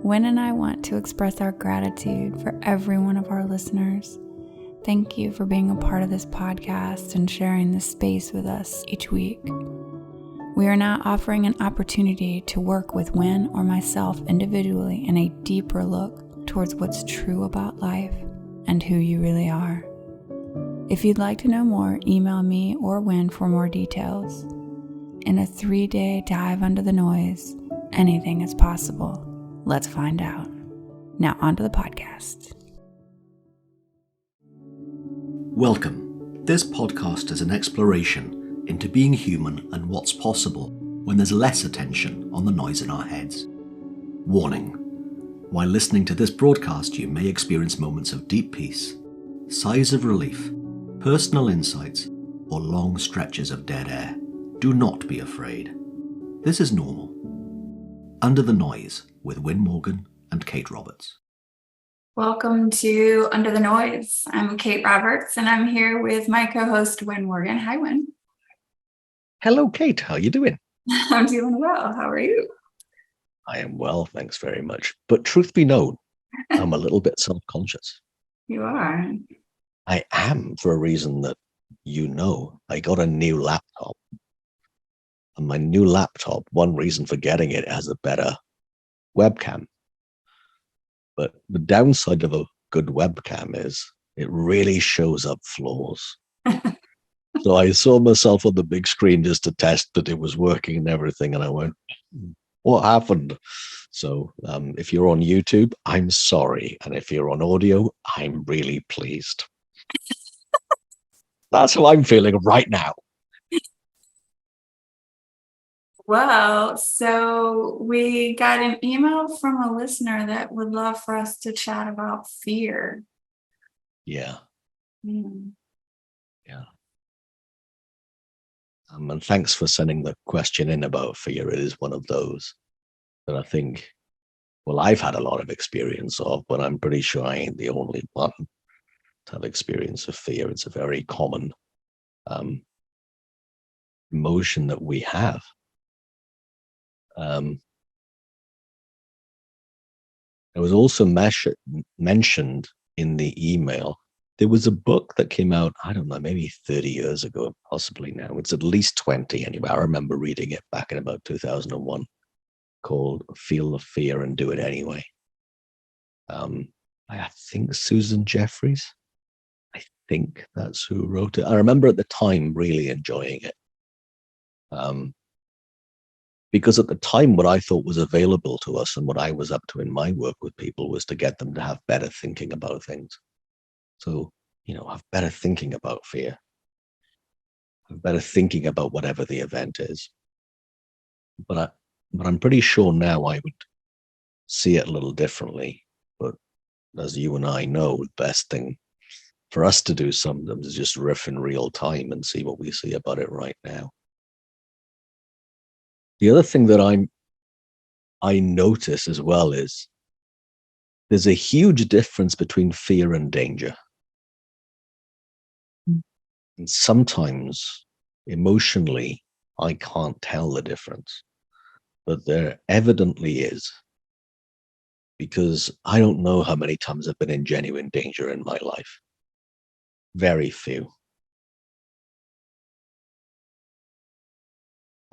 Wyn and I want to express our gratitude for every one of our listeners. Thank you for being a part of this podcast and sharing this space with us each week. We are now offering an opportunity to work with Wyn or myself individually in a deeper look towards what's true about life and who you really are. If you'd like to know more, email me or Wyn for more details. In a 3-day dive under the noise, anything is possible. Let's find out. Now onto the podcast. Welcome. This podcast is an exploration into being human and what's possible when there's less attention on the noise in our heads. Warning. While listening to this broadcast, you may experience moments of deep peace, sighs of relief, personal insights, or long stretches of dead air. Do not be afraid. This is normal. Under the Noise with Wyn Morgan and Kate Roberts. Welcome to Under the Noise. I'm Kate Roberts, and I'm here with my co-host, Wyn Morgan. Hi, Wyn. Hello, Kate. How are you doing? I'm doing well. How are you? I am well, thanks very much. But truth be known, I'm a little bit self-conscious. You are. I am, for a reason that you know. I got a new laptop. And my new laptop, one reason for getting it, has a better webcam. But the downside of a good webcam is it really shows up flaws. So I saw myself on the big screen just to test that it was working and everything. And I went, what happened? So if you're on YouTube, I'm sorry. And if you're on audio, I'm really pleased. That's how I'm feeling right now. Well, so we got an email from a listener that would love for us to chat about fear. Yeah. Mm. Yeah. And thanks for sending the question in about fear. It is one of those that I think, well, I've had a lot of experience of, but I'm pretty sure I ain't the only one to have experience of fear. It's a very common emotion that we have. It was also mentioned in the email. There was a book that came out, I don't know, maybe 30 years ago, possibly now. It's at least 20 anyway. I remember reading it back in about 2001, called Feel the Fear and Do It Anyway. I think Susan Jeffries. I think that's who wrote it. I remember at the time really enjoying it. Because at the time, what I thought was available to us and what I was up to in my work with people was to get them to have better thinking about things. So, have better thinking about fear, have better thinking about whatever the event is. But I'm pretty sure now I would see it a little differently. But as you and I know, the best thing for us to do sometimes is just riff in real time and see what we see about it right now. The other thing that I notice as well is there's a huge difference between fear and danger. And sometimes emotionally, I can't tell the difference, but there evidently is, because I don't know how many times I've been in genuine danger in my life. Very few.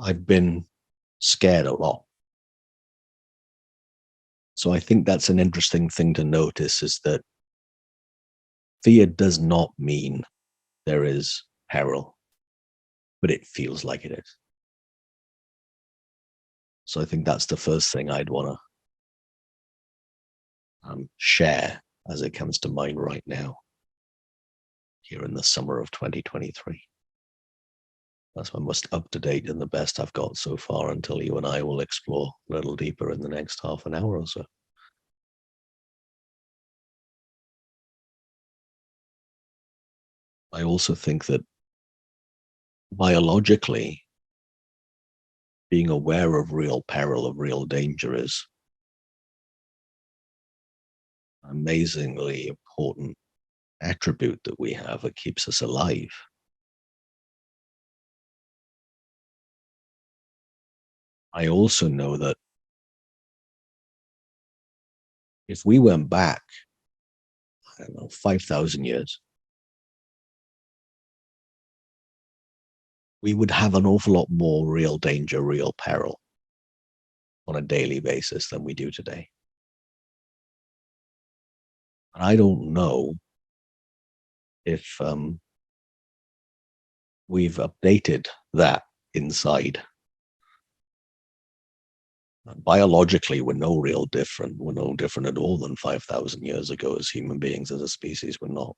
I've been scared a lot. So I think that's an interesting thing to notice, is that fear does not mean there is peril, but it feels like it is. So I think that's the first thing I'd want to share as it comes to mind right now, here in the summer of 2023. That's my most up-to-date and the best I've got so far, until you and I will explore a little deeper in the next half an hour or so. I also think that biologically, being aware of real peril, of real danger, is an amazingly important attribute that we have that keeps us alive. I also know that If we went back, I don't know, 5,000 years, we would have an awful lot more real danger, real peril on a daily basis than we do today. And I don't know if we've updated that inside. Biologically, we're no real different. We're no different at all than 5,000 years ago as human beings, as a species. We're not.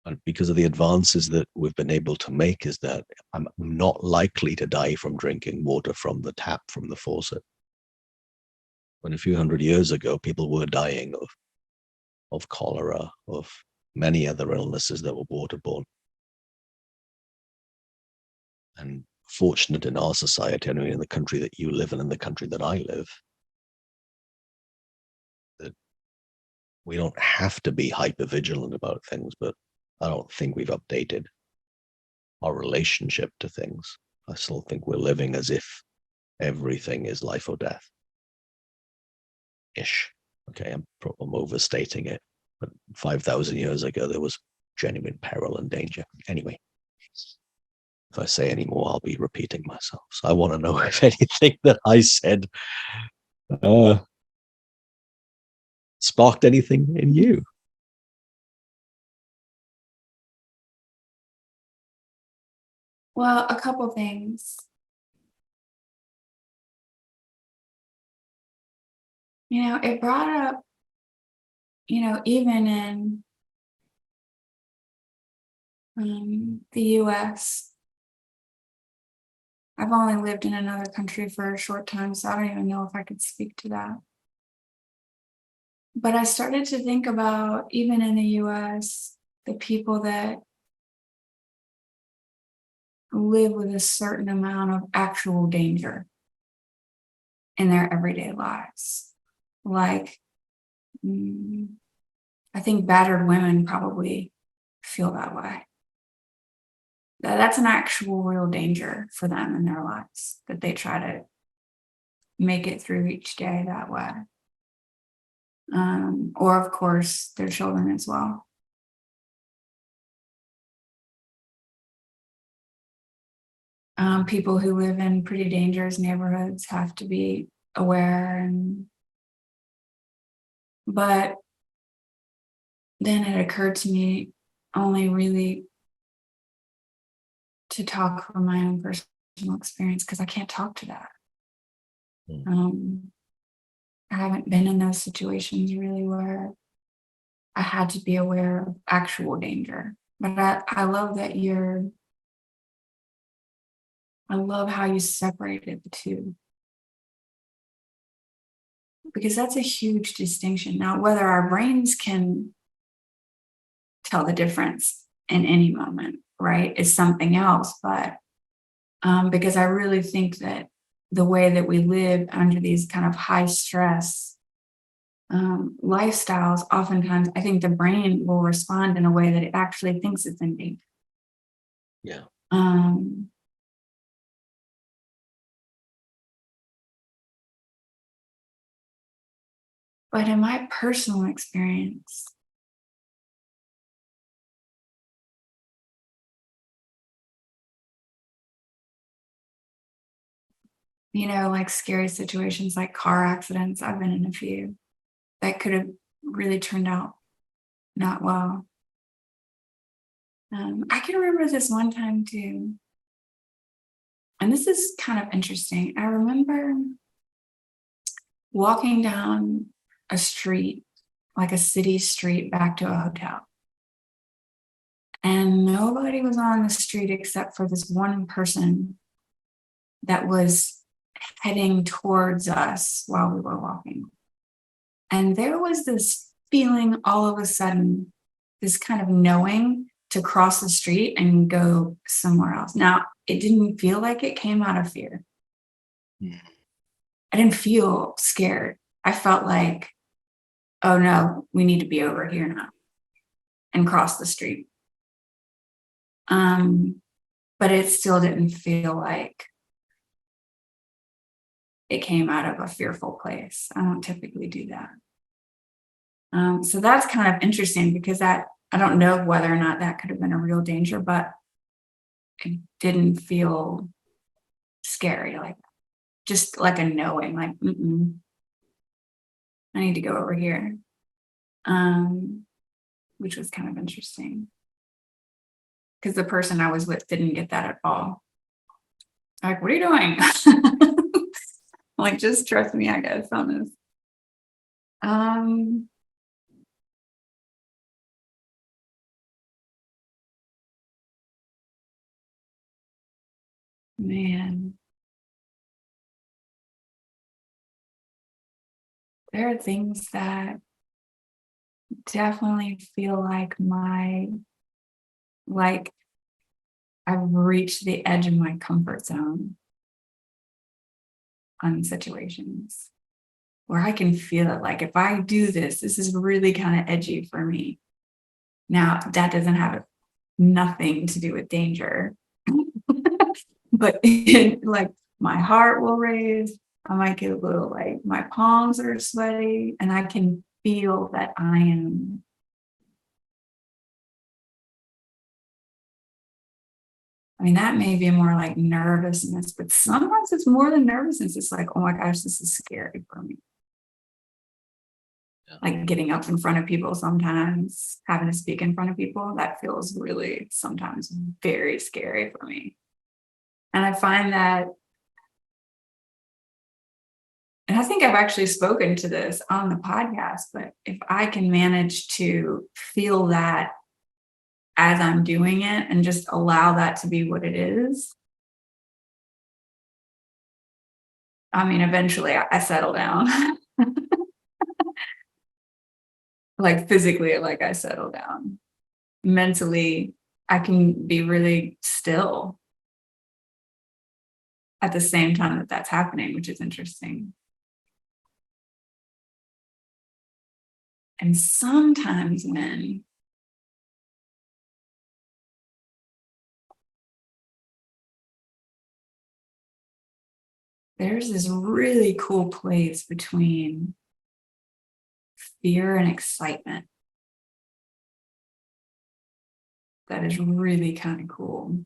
And because of the advances that we've been able to make, is that I'm not likely to die from drinking water from the tap, from the faucet. When a few hundred years ago, people were dying of cholera, of many other illnesses that were waterborne. And fortunate in our society, I mean, in the country that you live in the country that I live, that we don't have to be hyper vigilant about things, but I don't think we've updated our relationship to things. I still think we're living as if everything is life or death. Ish. Okay, I'm overstating it. But 5,000 years ago, there was genuine peril and danger. Anyway, if I say any more, I'll be repeating myself. So I want to know if anything that I said sparked anything in you. Well, a couple things. It brought up, even in the US, I've only lived in another country for a short time, so I don't even know if I could speak to that. But I started to think about, even in the US, the people that live with a certain amount of actual danger in their everyday lives. Like, I think battered women probably feel that way. That's an actual real danger for them in their lives, that they try to make it through each day that way. Or, of course, their children as well. People who live in pretty dangerous neighborhoods have to be aware. But then it occurred to me only really to talk from my own personal experience, because I can't talk to that. I haven't been in those situations really where I had to be aware of actual danger. But I love that I love how you separated the two, because that's a huge distinction. Now, whether our brains can tell the difference in any moment, right, is something else. But because I really think that the way that we live under these kind of high stress lifestyles, oftentimes I think the brain will respond in a way that it actually thinks it's in danger. Yeah. But in my personal experience, like scary situations like car accidents, I've been in a few that could have really turned out not well. I can remember this one time too, and this is kind of interesting. I remember walking down a street, like a city street, back to a hotel. And nobody was on the street except for this one person that was heading towards us while we were walking. And there was this feeling all of a sudden, this kind of knowing to cross the street and go somewhere else. Now, it didn't feel like it came out of fear. I didn't feel scared. I felt like, oh no, we need to be over here now, and cross the street. But it still didn't feel like it came out of a fearful place. I don't typically do that. So that's kind of interesting because I don't know whether or not that could have been a real danger, but it didn't feel scary, like just like a knowing, like, I need to go over here, which was kind of interesting because the person I was with didn't get that at all. Like, what are you doing? Like, just trust me, I guess, on this. Man, there are things that definitely feel like I've reached the edge of my comfort zone on situations where I can feel it. Like, if I do this is really kind of edgy for me. Now, that doesn't have nothing to do with danger, but like my heart will raise. I might get a little, like, my palms are sweaty, and I can feel that I am. I mean, that may be more like nervousness, but sometimes it's more than nervousness. It's like, oh my gosh, this is scary for me. Yeah. Like getting up in front of people sometimes, having to speak in front of people, that feels really sometimes very scary for me. And I find that, and I think I've actually spoken to this on the podcast, but if I can manage to feel that as I'm doing it and just allow that to be what it is, I mean, eventually I settle down. Like physically, like I settle down. Mentally, I can be really still at the same time that that's happening, which is interesting. And sometimes when there's this really cool place between fear and excitement that is really kind of cool.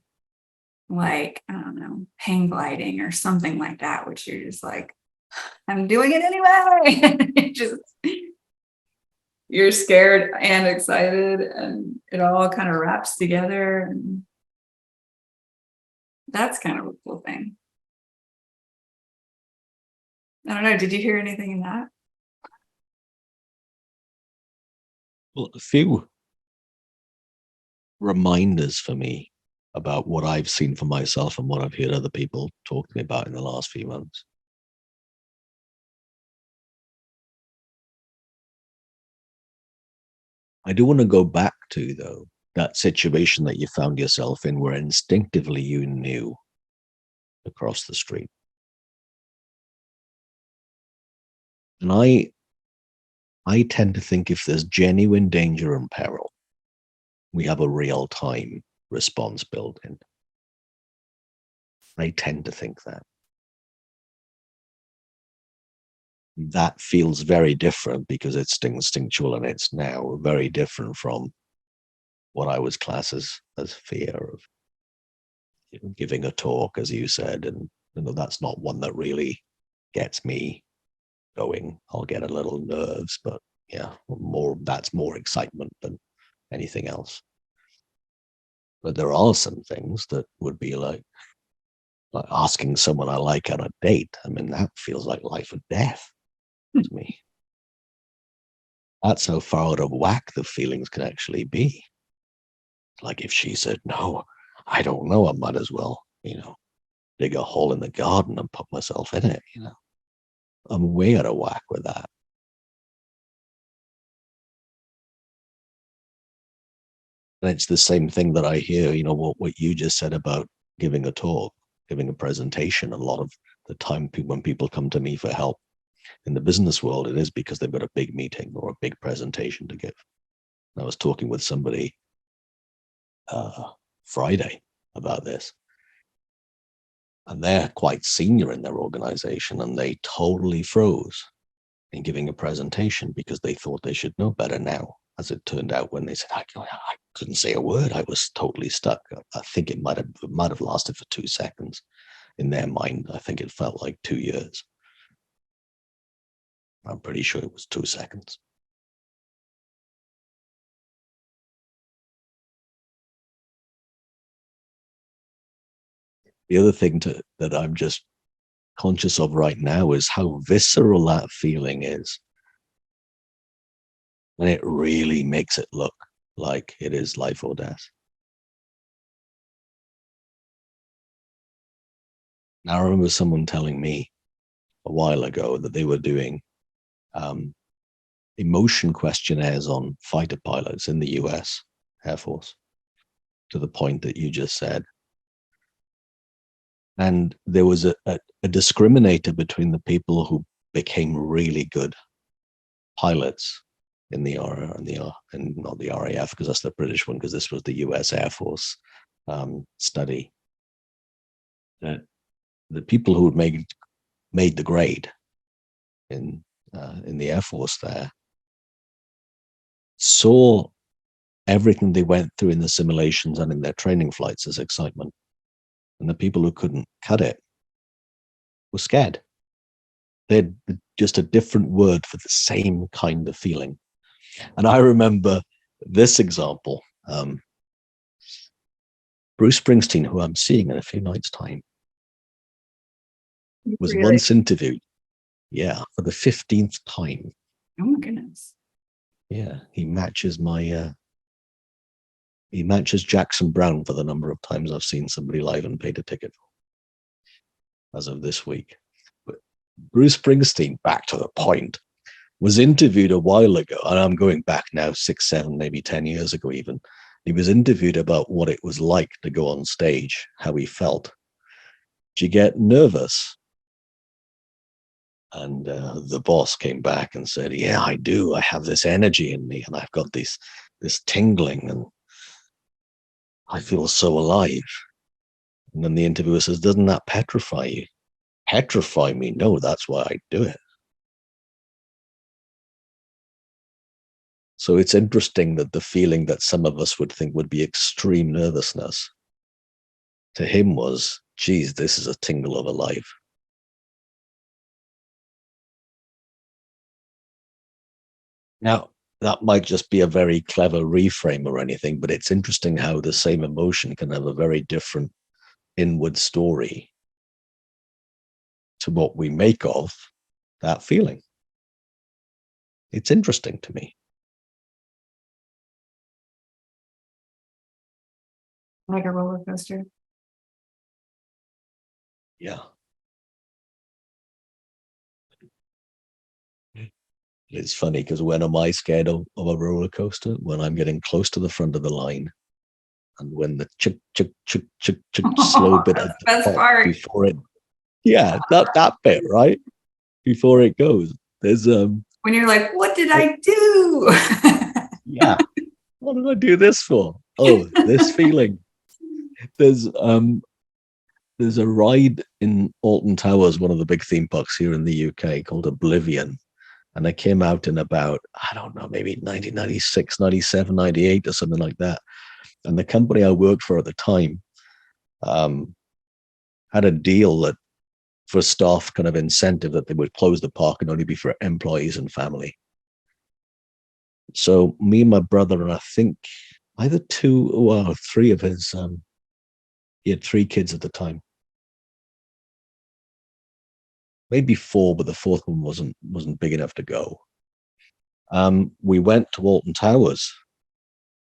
Like, I don't know, hang gliding or something like that, which you're just like, I'm doing it anyway. You're scared and excited, and it all kind of wraps together. And that's kind of a cool thing. I don't know. Did you hear anything in that? Well, a few reminders for me about what I've seen for myself and what I've heard other people talk to me about in the last few months. I do want to go back to, though, that situation that you found yourself in where instinctively you knew across the street. And I tend to think if there's genuine danger and peril, we have a real time response built in. I tend to think that. That feels very different because it's instinctual and it's now very different from what I was classed as fear of giving a talk, as you said. And that's not one that really gets me going. I'll get a little nerves, but yeah, that's more excitement than anything else. But there are some things that would be like asking someone I like on a date. I mean, that feels like life or death to me. That's how far out of whack the feelings can actually be. Like if she said, no, I don't know, I might as well, dig a hole in the garden and put myself in it, I'm way out of whack with that. And it's the same thing that I hear, what you just said about giving a talk, giving a presentation. A lot of the time when people come to me for help in the business world, it is because they've got a big meeting or a big presentation to give. I was talking with somebody Friday about this. And they're quite senior in their organization, and they totally froze in giving a presentation because they thought they should know better now. As it turned out, when they said, I couldn't say a word, I was totally stuck. I think it might have lasted for 2 seconds. In their mind, I think it felt like 2 years. I'm pretty sure it was 2 seconds. The other thing that I'm just conscious of right now is how visceral that feeling is. And it really makes it look like it is life or death. Now, I remember someone telling me a while ago that they were doing emotion questionnaires on fighter pilots in the US Air Force, to the point that you just said. And there was a discriminator between the people who became really good pilots in the and not the RAF, because that's the British one, because this was the US Air Force study. That the people who had made the grade in the Air Force there saw everything they went through in the simulations and in their training flights as excitement. And the people who couldn't cut it were scared. They had just a different word for the same kind of feeling. And I remember this example. Bruce Springsteen, who I'm seeing in a few nights' time, was once interviewed. Yeah, for the 15th time. Oh my goodness. Yeah, he matches Jackson Brown for the number of times I've seen somebody live and paid a ticket for, as of this week. But Bruce Springsteen, back to the point, was interviewed a while ago, and I'm going back now 6, 7, maybe 10 years ago even. He was interviewed about what it was like to go on stage, how he felt. Did you get nervous? And the boss came back and said, yeah, I do. I have this energy in me, and I've got this tingling, and I feel so alive. And then the interviewer says, doesn't that petrify you? Petrify me? No, that's why I do it. So it's interesting that the feeling that some of us would think would be extreme nervousness, to him was, geez, this is a tingle of alive. Now, that might just be a very clever reframe or anything, but it's interesting how the same emotion can have a very different inward story to what we make of that feeling. It's interesting to me. Like a roller coaster. Yeah. It's funny because when am I scared of a roller coaster? When I'm getting close to the front of the line, and when the chick slow bit at the best top part. before it, yeah, that bit, right before it goes. There's when you're like, what did I do? Yeah, what did I do this for? Oh, this feeling. There's a ride in Alton Towers, one of the big theme parks here in the UK, called Oblivion. And I came out in about, I don't know, maybe 1996, 97, 98 or something like that. And the company I worked for at the time had a deal that for staff kind of incentive that they would close the park and only be for employees and family. So me and my brother, and I think either 2 or 3 of his, he had 3 kids at the time. Maybe 4, but the 4th one wasn't big enough to go. We went to Alton Towers,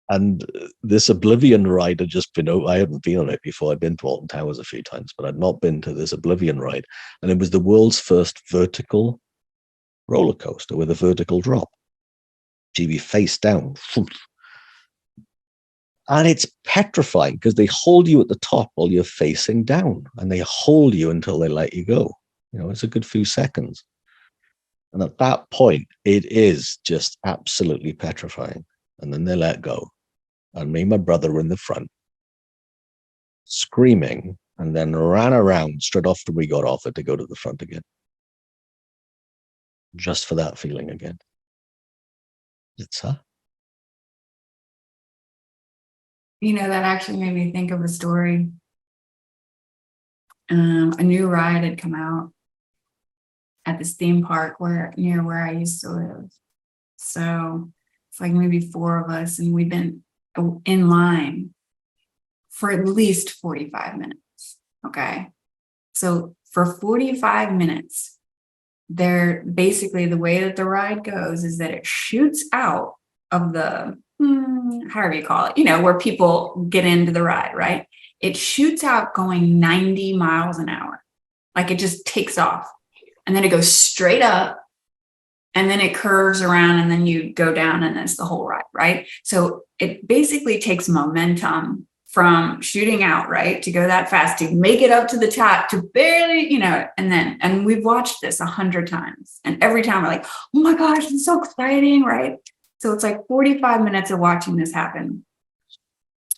and this Oblivion ride had just been, I hadn't been on it before. I'd been to Alton Towers a few times, but I'd not been to this Oblivion ride. And it was the world's first vertical roller coaster with a vertical drop. GB face down. And it's petrifying because they hold you at the top while you're facing down, and they hold you until they let you go. It's a good few seconds. And at that point, it is just absolutely petrifying. And then they let go. And me and my brother were in the front, screaming and then ran around straight after we got off it to go to the front again. Just for that feeling again. It's You know, that actually made me think of a story. A new ride had come out at this theme park near where I used to live. So it's like maybe 4 of us, and we've been in line for at least 45 minutes. Okay. So for 45 minutes, they're basically, the way that the ride goes is that it shoots out of the, however you call it, you know, where people get into the ride, right? It shoots out going 90 miles an hour. Like it just takes off, and then it goes straight up, and then it curves around, and then you go down, and it's the whole ride, right? So it basically takes momentum from shooting out, right, to go that fast, to make it up to the top, to barely, you know, and we've watched this 100 times. And every time we're like, oh my gosh, it's so exciting, right? So it's like 45 minutes of watching this happen.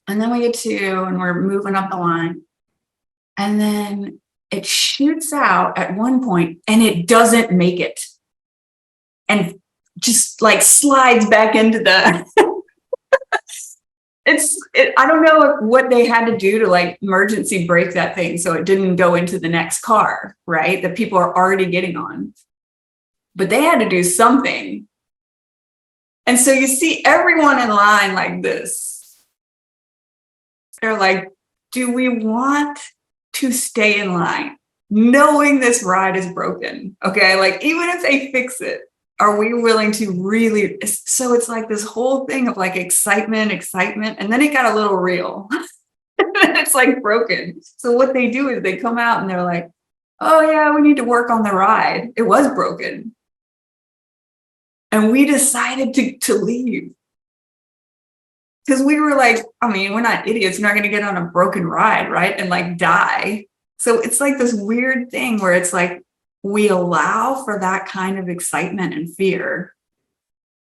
And then we get to, and we're moving up the line. And then it shoots out at one point, and it doesn't make it. And just like slides back into the I don't know what they had to do to like emergency brake that thing so it didn't go into the next car, right? That people are already getting on. But they had to do something. And so you see everyone in line like this. They're like, do we want to stay in line knowing this ride is broken? Okay, like even if they fix it, are we willing to really? So it's like this whole thing of like excitement, and then it got a little real. It's like broken. So what they do is they come out and they're like, oh yeah, we need to work on the ride. It was broken. And we decided to leave. Because we were like, I mean, we're not idiots. We're not going to get on a broken ride, right? And like die. So it's like this weird thing where it's like, we allow for that kind of excitement and fear.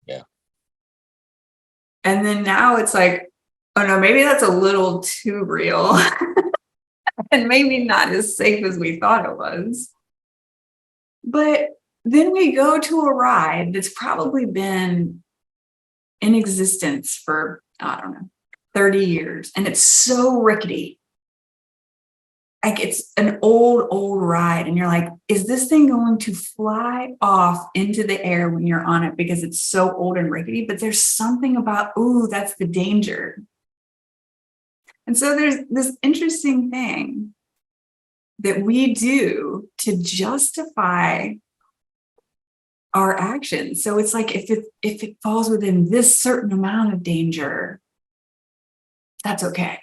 Yeah. And then now it's like, oh no, maybe that's a little too real. And maybe not as safe as we thought it was. But then we go to a ride that's probably been in existence for, I don't know, 30 years. And it's so rickety. Like it's an old ride. And you're like, is this thing going to fly off into the air when you're on it because it's so old and rickety? But there's something about, ooh, that's the danger. And so there's this interesting thing that we do to justify our actions. So it's like if it falls within this certain amount of danger, that's okay.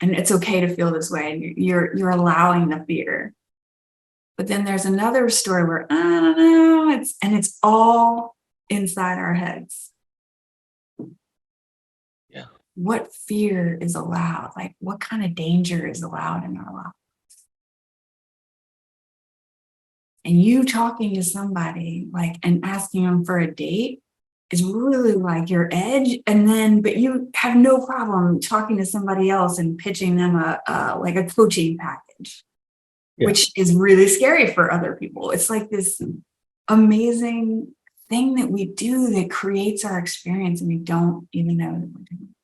And it's okay to feel this way. And you're allowing the fear. But then there's another story where, I don't know, it's all inside our heads. Yeah. What fear is allowed? Like what kind of danger is allowed in our lives? And you talking to somebody like and asking them for a date is really like your edge. And then, but you have no problem talking to somebody else and pitching them like a coaching package, yeah, which is really scary for other people. It's like this amazing thing that we do that creates our experience and we don't even know that we're doing.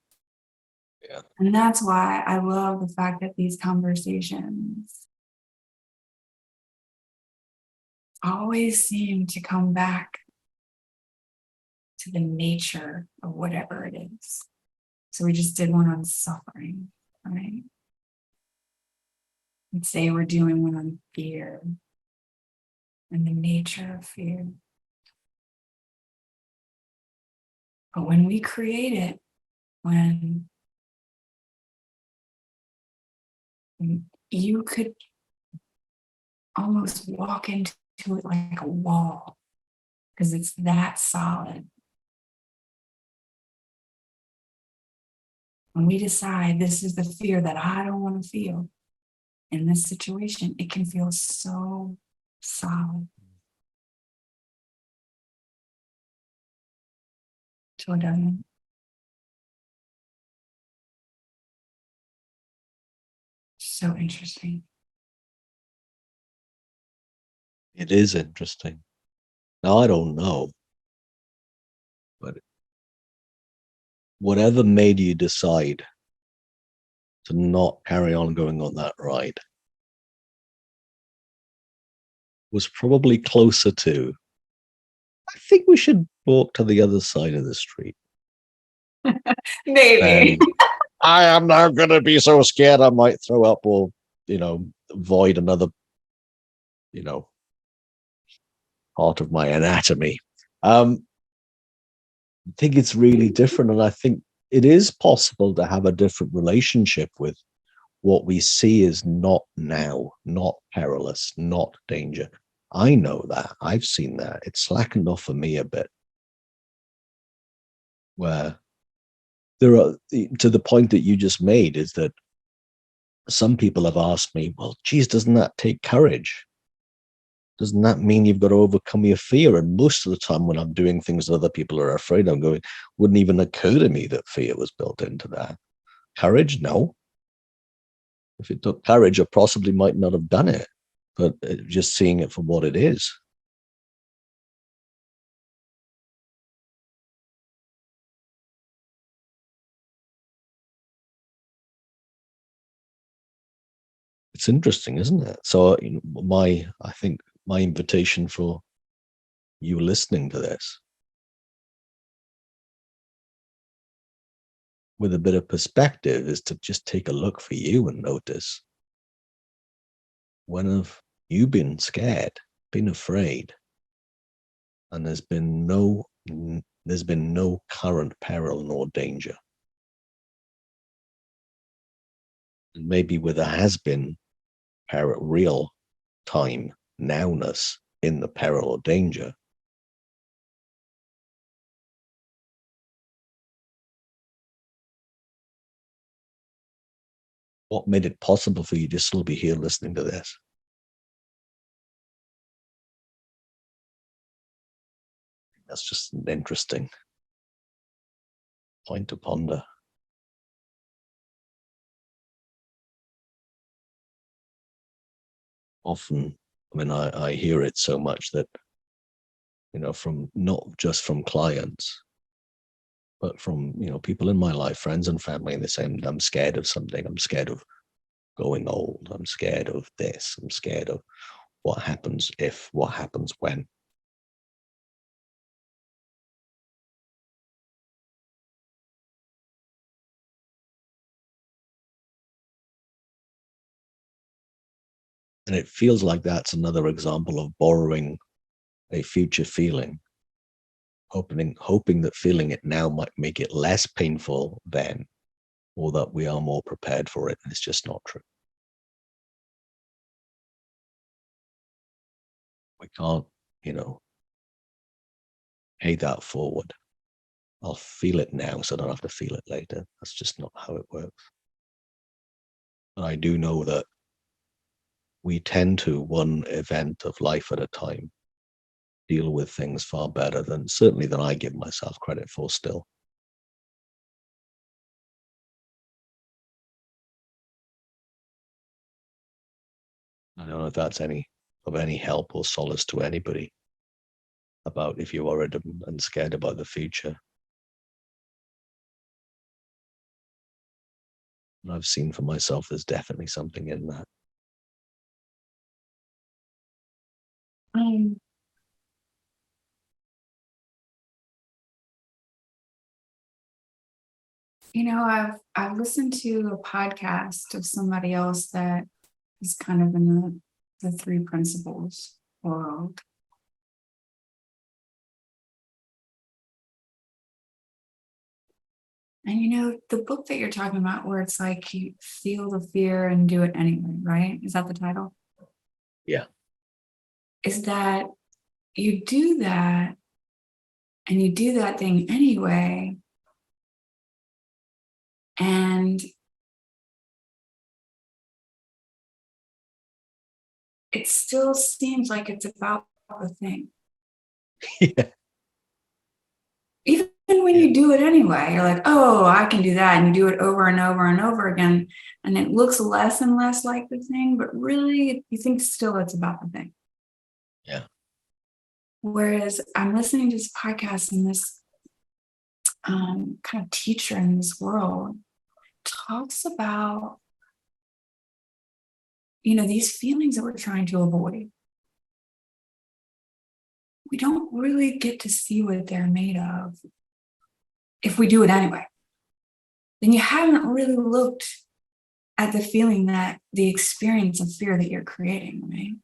Yeah. And that's why I love the fact that these conversations always seem to come back to the nature of whatever it is. So we just did one on suffering, right? And say we're doing one on fear and the nature of fear. But when we create it, when you could almost walk into it like a wall because it's that solid. When we decide this is the fear that I don't want to feel in this situation, it can feel so solid. Till it doesn't. So interesting. It is interesting. Now, I don't know, but whatever made you decide to not carry on going on that ride was probably closer to, I think we should walk to the other side of the street. Maybe. I am now going to be so scared I might throw up or, void another, part of my anatomy. I think it's really different. And I think it is possible to have a different relationship with what we see as not now, not perilous, not danger. I know that. I've seen that. It's slackened off for me a bit. Where there are, to the point that you just made, is that some people have asked me, well, geez, doesn't that take courage? Doesn't that mean you've got to overcome your fear? And most of the time when I'm doing things that other people are afraid of, I'm going, wouldn't even occur to me that fear was built into that. Courage? No. If it took courage, I possibly might not have done it, but just seeing it for what it is. It's interesting, isn't it? So I think my invitation for you listening to this, with a bit of perspective, is to just take a look for you and notice, when have you been scared, been afraid, and there's been no current peril nor danger? And maybe where there has been real time nowness in the peril or danger, what made it possible for you to still be here listening to this? That's just an interesting point to ponder. Often, I hear it so much that, from not just from clients, but from, people in my life, friends and family, and they're saying, I'm scared of something. I'm scared of going old. I'm scared of this. I'm scared of what happens if, what happens when. And it feels like that's another example of borrowing a future feeling, hoping that feeling it now might make it less painful then, or that we are more prepared for it. And it's just not true. We can't, pay that forward. I'll feel it now, so I don't have to feel it later. That's just not how it works. And I do know that we tend to, one event of life at a time, deal with things far better than I give myself credit for still. I don't know if that's of any help or solace to anybody about if you're worried and scared about the future. And I've seen for myself, there's definitely something in that. Um, I've listened to a podcast of somebody else that is kind of in the three principles world. And the book that you're talking about, where it's like you feel the fear and do it anyway, right? Is that the title? Yeah. Is that you do that and you do that thing anyway. And it still seems like it's about the thing. Yeah. Even when you do it anyway, you're like, oh, I can do that. And you do it over and over and over again. And it looks less and less like the thing, but really you think still it's about the thing. Yeah. Whereas I'm listening to this podcast, and this kind of teacher in this world talks about, these feelings that we're trying to avoid. We don't really get to see what they're made of if we do it anyway. Then you haven't really looked at the feeling, that the experience of fear that you're creating, right?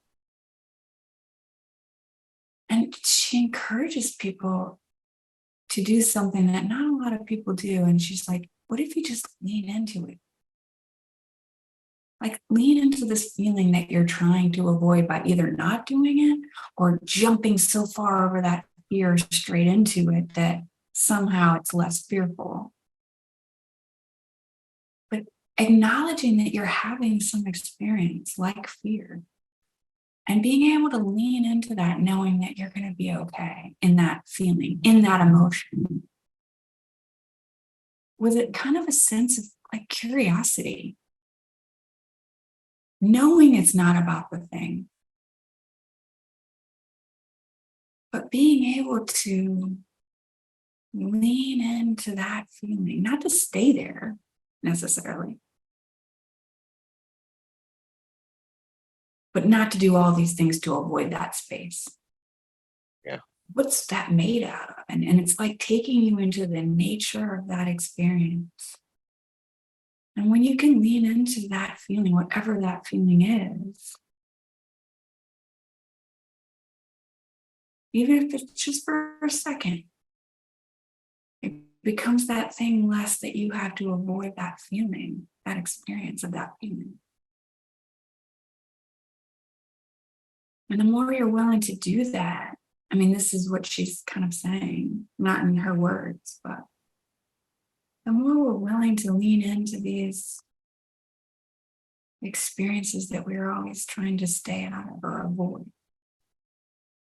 And she encourages people to do something that not a lot of people do. And she's like, what if you just lean into it? Like, lean into this feeling that you're trying to avoid by either not doing it or jumping so far over that fear straight into it that somehow it's less fearful. But acknowledging that you're having some experience like fear and being able to lean into that, knowing that you're going to be okay in that feeling, in that emotion, with it kind of a sense of like curiosity. Knowing it's not about the thing, but being able to lean into that feeling, not to stay there necessarily, but not to do all these things to avoid that space. Yeah. What's that made out of? And it's like taking you into the nature of that experience. And when you can lean into that feeling, whatever that feeling is, even if it's just for a second, it becomes that thing less that you have to avoid that feeling, that experience of that feeling. And the more you're willing to do that, I mean, this is what she's kind of saying, not in her words, but the more we're willing to lean into these experiences that we're always trying to stay out of or avoid.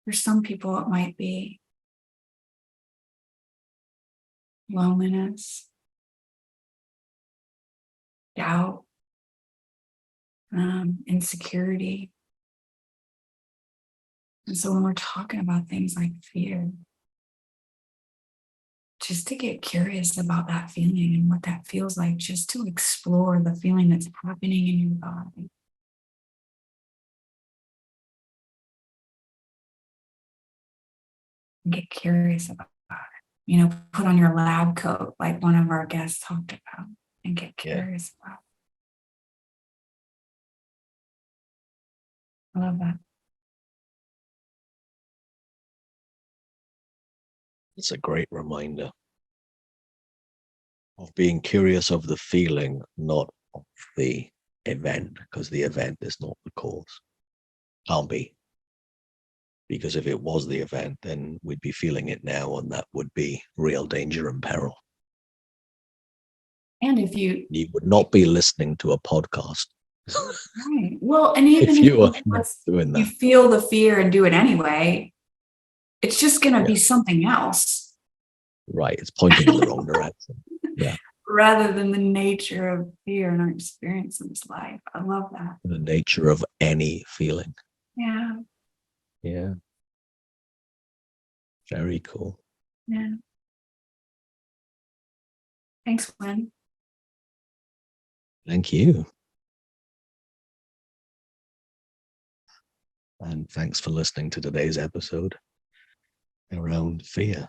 For some people, it might be loneliness, doubt, insecurity. And so when we're talking about things like fear, just to get curious about that feeling and what that feels like, just to explore the feeling that's happening in your body. And get curious about it. Put on your lab coat like one of our guests talked about, and get curious about it. I love that. It's a great reminder of being curious of the feeling, not of the event, because the event is not the cause. Can't be. Because if it was the event, then we'd be feeling it now, and that would be real danger and peril. And if you would not be listening to a podcast. Right. Well, and even if you were doing that, you feel the fear and do it anyway, it's just going to be something else. Right. It's pointing in the wrong direction. Yeah. Rather than the nature of fear and our experience in this life. I love that. The nature of any feeling. Yeah. Yeah. Very cool. Yeah. Thanks, Wyn. Thank you. And thanks for listening to today's episode around fear.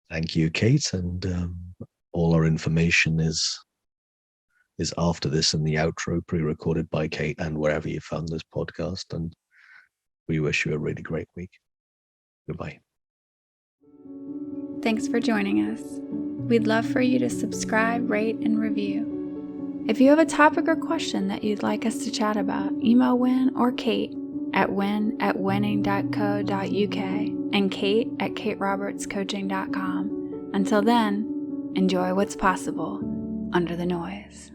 Thank you, Kate. And all our information is after this in the outro, pre-recorded by Kate, and wherever you found this podcast. And we wish you a really great week. Goodbye. Thanks for joining us. We'd love for you to subscribe, rate, and review. If you have a topic or question that you'd like us to chat about, email Wyn or Kate at wyn@winning.co.uk and Kate at katerobertscoaching.com. Until then, enjoy what's possible under the noise.